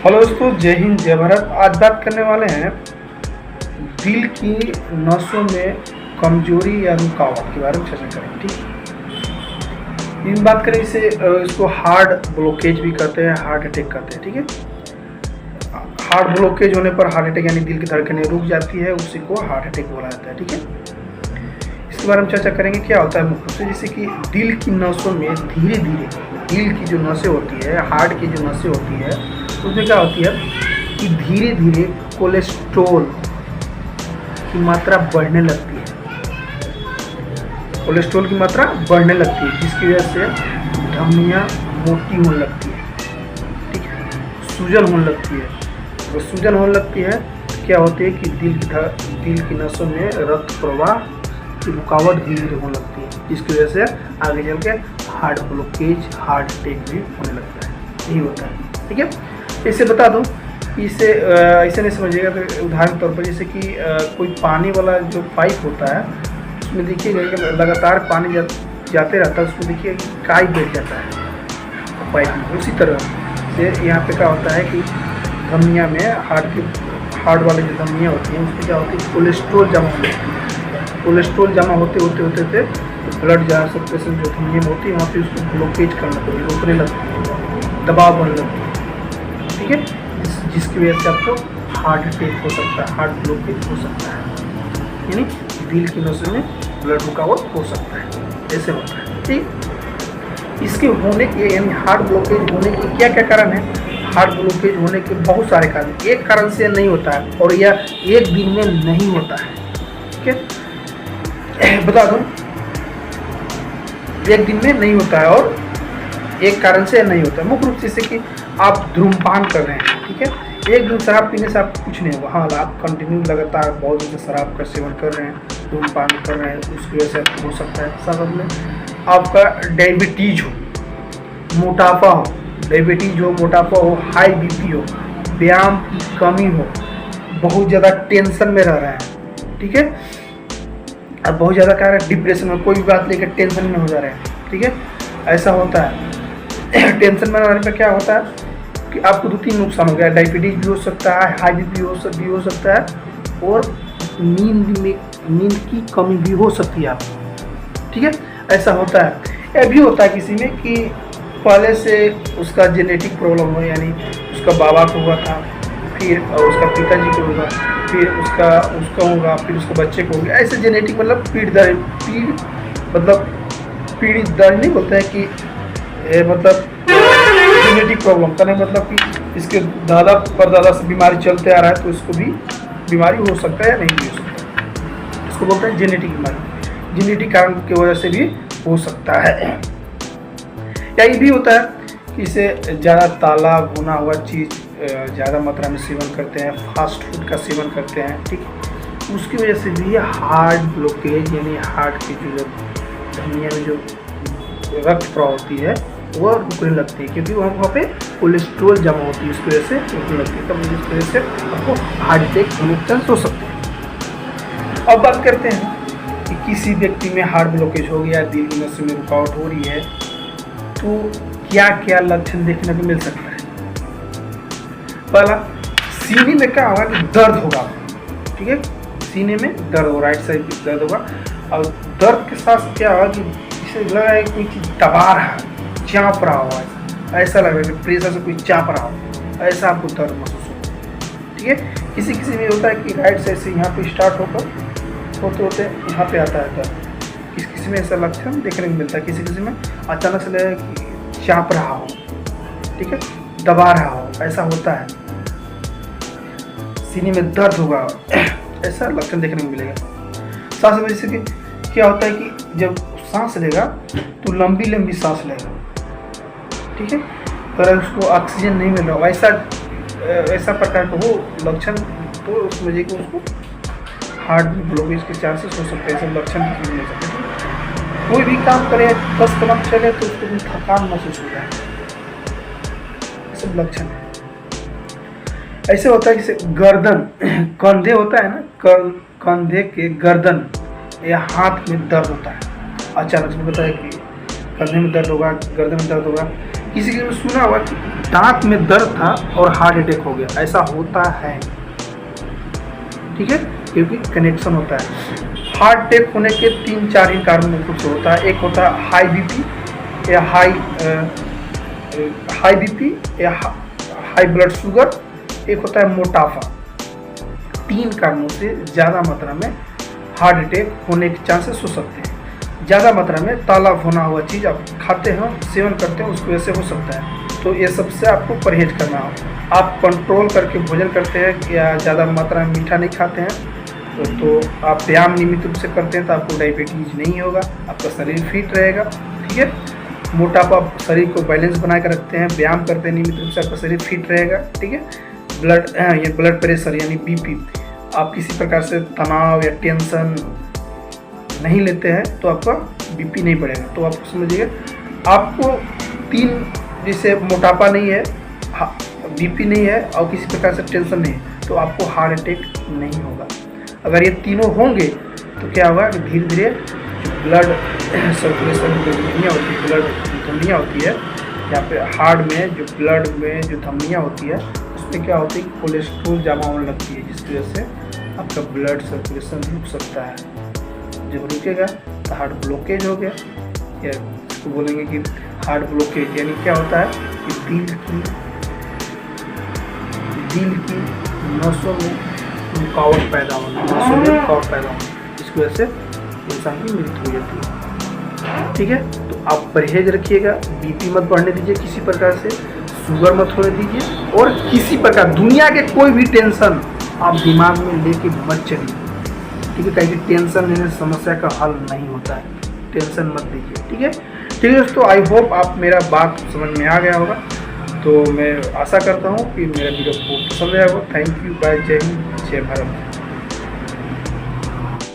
Hello दोस्तों, जय हिंद जय भारत। आज बात करने वाले हैं दिल की नसों में कमजोरी या रुकावट के बारे में चर्चा करेंगे। ठीक, इन बात करें इसे इसको हार्ट ब्लॉकेज भी कहते हैं, हार्ट अटैक कहते हैं। ठीक है, हार्ट ब्लॉकेज होने पर हार्ट अटैक यानी दिल की धड़कनें रुक जाती है, उसी को हार्ट अटैक बोला जाता है। ठीक है, इसके बारे में चर्चा करेंगे क्या होता है मुख्य रूप से। जैसे कि दिल की नसों में धीरे धीरे दिल की जो नसें होती है, हार्ट की जो नसें होती है, उसमें क्या होती है कि धीरे धीरे कोलेस्ट्रॉल की मात्रा बढ़ने लगती है। कोलेस्ट्रॉल की मात्रा बढ़ने लगती है, जिसकी वजह से धमनियाँ मोटी होने लगती है। ठीक है, सूजन होने लगती है। तो सूजन होने लगती है तो क्या होती है कि दिल की नसों में रक्त प्रवाह की रुकावट धीरे धीरे होने लगती है, जिसकी वजह से आगे चल के हार्ट ब्लॉकेज, हार्ट अटैक भी होने लगता है। यही होता है। ठीक है, इसे बता दूं, इसे ऐसे नहीं समझिएगा। तो उदाहरण के तौर पर जैसे कि कोई पानी वाला जो पाइप होता है, उसमें देखिएगा कि लगातार पानी जाते रहता है, उसमें देखिए काई बैठ जाता है पाइप में। उसी तरह से यहाँ पे क्या होता है कि धमनियाँ में हार्ट वाली जो धमनियाँ होती हैं, उसमें क्या होती है, कोलेस्ट्रॉल जमा होती है। कोलेस्ट्रॉल जमा होते होते ब्लड जा सकते से जो धमनियाँ होती है, वहाँ पे उसको ब्लॉकेज करना लगती है, रोकने लगती है, दबाव बनने लगती है। ठीक है, जिसकी वजह से आपको हार्ट अटैक हो सकता है, हार्ट ब्लॉकेज हो सकता है, यानी दिल की नसों में ब्लड रुकावट हो सकता है। ऐसे होता है। ठीक, इसके होने के यानी हार्ट ब्लॉकेज होने के क्या क्या कारण है। हार्ट ब्लॉकेज होने के बहुत सारे कारण, एक कारण से नहीं होता है और यह एक दिन में नहीं होता है। ठीक है, बता दूं, एक दिन में नहीं होता है और एक कारण से नहीं होता है। मुख्य रूप से जैसे कि आप धूम्रपान कर रहे हैं। ठीक है, एक दिन शराब पीने से आपको कुछ नहीं होगा। हाँ, आप कंटिन्यू लगातार बहुत दिन से शराब का सेवन कर रहे हैं, धूम्रपान कर रहे हैं, उसकी वजह से आपको हो सकता है। साथ में आपका डायबिटीज हो, मोटापा हो, डायबिटीज हो, मोटापा हो, हाई बीपी हो, व्यायाम की कमी हो, बहुत ज़्यादा टेंशन में रह रहे हैं। ठीक है, अब बहुत ज़्यादा क्या है, डिप्रेशन में, कोई भी बात लेकर टेंशन में हो जा रहे हैं। ठीक है, ऐसा होता है। टेंशन में रहने पर क्या होता है कि आपको 2-3 नुकसान हो गया। डायबिटीज भी हो सकता है, हाई बीपी भी हो सकता है, और नींद की कमी भी हो सकती है आपको। ठीक है, ऐसा होता है। यह भी होता है किसी में कि पहले से उसका जेनेटिक प्रॉब्लम हो, यानी उसका बाबा को हुआ था, फिर उसका पिताजी को होगा, फिर उसका होगा, फिर उसके बच्चे को होगा। ऐसे जेनेटिक मतलब पीढ़ी दर नहीं बोलते हैं कि मतलब जेनेटिक प्रॉब्लम का नहीं मतलब कि इसके दादा परदादा से बीमारी चलते आ रहा है, तो इसको भी बीमारी हो सकता है या नहीं भी हो सकता है। इसको बोलते हैं जेनेटिक बीमारी, जेनेटिक कारण की वजह से भी हो सकता है। या ये भी होता है कि इसे ज़्यादा ताला भुना हुआ चीज़ ज़्यादा मात्रा में सेवन करते हैं, फास्ट फूड का सेवन करते हैं। ठीक, उसकी वजह से भी हार्ट ब्लॉकेज यानी हार्ट की जो धमनियाँ में जो रक्त प्रवाह होती है वह रुकने लगती है, क्योंकि वहाँ पे कोलेस्ट्रॉल जमा होती है, उसकी वजह से रुकने लगती है। तब इसकी वजह से आपको हार्ट अटैक होने के चांस हो सकते हैं। अब बात करते हैं कि किसी व्यक्ति में हार्ट ब्लॉकेज हो गया, दिल की नसों में रुकावट हो रही है, तो क्या क्या लक्षण देखने को मिल सकता है। पहला, सीने में क्या होगा कि दर्द होगा। ठीक है, सीने में दर्द होगा, राइट साइड पे दर्द होगा, और दर्द के साथ क्या होगा कि इसे लग रहा है कोई चीज़ दबा रहा है, चाँप रहा हो, ऐसा लग रहा है कि प्रेशर से कोई चाँप रहा हो, ऐसा आपको दर्द महसूस होगा। ठीक है, किसी में होता है कि राइट साइड से यहाँ पे स्टार्ट होकर होते यहाँ पे आता है दर्द। किसी में ऐसा लक्षण देखने को मिलता है, किसी में अचानक से लगे कि चाँप रहा हो, ठीक है, दबा रहा हो, ऐसा होता है। सीने में दर्द होगा, ऐसा लक्षण देखने को मिलेगा। साथ में जैसे कि क्या होता है कि जब सांस लेगा तो लंबी लंबी सांस लेगा। ठीक है, अगर उसको ऑक्सीजन नहीं मिल रहा, ऐसा प्रकार का हो लक्षण, तो उस वजह को उसको हार्ट ब्लॉकेज के चांसेस हो सकते हैं। ऐसे लक्षण भी मिल सकते हैं। कोई भी काम करे, 10 कदम चले तो उसको थकान महसूस हो जाए, सब लक्षण है। ऐसे होता है जैसे गर्दन, कंधे होता है ना, कंधे के गर्दन या हाथ में दर्द होता है। अचानक से बताया कि कंधे में दर्द होगा, गर्दन में दर्द होगा। किसी की सुना होगा कि दांत में दर्द था और हार्ट अटैक हो गया, ऐसा होता है, ठीक है, क्योंकि कनेक्शन होता है। हार्ट अटैक होने के 3-4 ही कारणों कुछ होता है। एक होता है हाई बीपी या हाई बीपी या हाई ब्लड शुगर, एक होता है मोटापा। 3 कारणों से ज़्यादा मात्रा में हार्ट अटैक होने के चांसेस हो सकते हैं। ज़्यादा मात्रा में ताला भुना हुआ चीज़ आप खाते हो, सेवन करते हो, उसकी वजह से हो सकता है। तो ये सबसे आपको परहेज करना हो। आप कंट्रोल करके भोजन करते हैं या ज़्यादा मात्रा में मीठा नहीं खाते हैं, तो आप व्यायाम नियमित रूप से करते हैं तो आपको डायबिटीज़ नहीं होगा, आपका शरीर फिट रहेगा, ठीक है। मोटापा, शरीर को बैलेंस बना कर रखते हैं, व्यायाम करते हैं नियमित रूप से, आपका शरीर फिट रहेगा, ठीक है। ये ब्लड प्रेशर यानी बीपी, आप किसी प्रकार से तनाव या टेंशन नहीं लेते हैं तो आपका बीपी नहीं बढ़ेगा। तो आप समझिए आपको 3, जैसे मोटापा नहीं है, बीपी नहीं है और किसी प्रकार से टेंशन नहीं है, तो आपको हार्ट अटैक नहीं होगा। अगर ये तीनों होंगे तो क्या होगा कि धीरे धीरे ब्लड सर्कुलेशन जो धमनियाँ होती है, ब्लड धमनियाँ होती है, यहाँ पे हार्ट में जो ब्लड में जो धमनियाँ होती है उसमें क्या होती है कि कोलेस्ट्रॉल जमा होने लगती है, जिसकी वजह से आपका ब्लड सर्कुलेशन रुक सकता है। जब रुकेगा तो हार्ट ब्लॉकेज हो गया, या इसको बोलेंगे कि हार्ट ब्लॉकेज, यानी क्या होता है कि दिल की नसों में रुकावट पैदा होना, इसकी वजह से इंसान की मृत्यु हो जाती है, ठीक है। तो आप परहेज रखिएगा, बीपी मत बढ़ने दीजिए किसी प्रकार से, शुगर मत होने दीजिए, और किसी प्रकार दुनिया के कोई भी टेंशन आप दिमाग में लेके मत चलिए, ठीक है। कहीं टेंशन लेने से समस्या का हल नहीं होता है, टेंशन मत लीजिए, ठीक है। ठीक है दोस्तों, आई होप आप मेरा बात समझ में आ गया होगा। तो मैं आशा करता हूँ कि मेरा वीडियो बहुत पसंद आया होगा। थैंक यू, बाय, जय हिंद, जय भारत।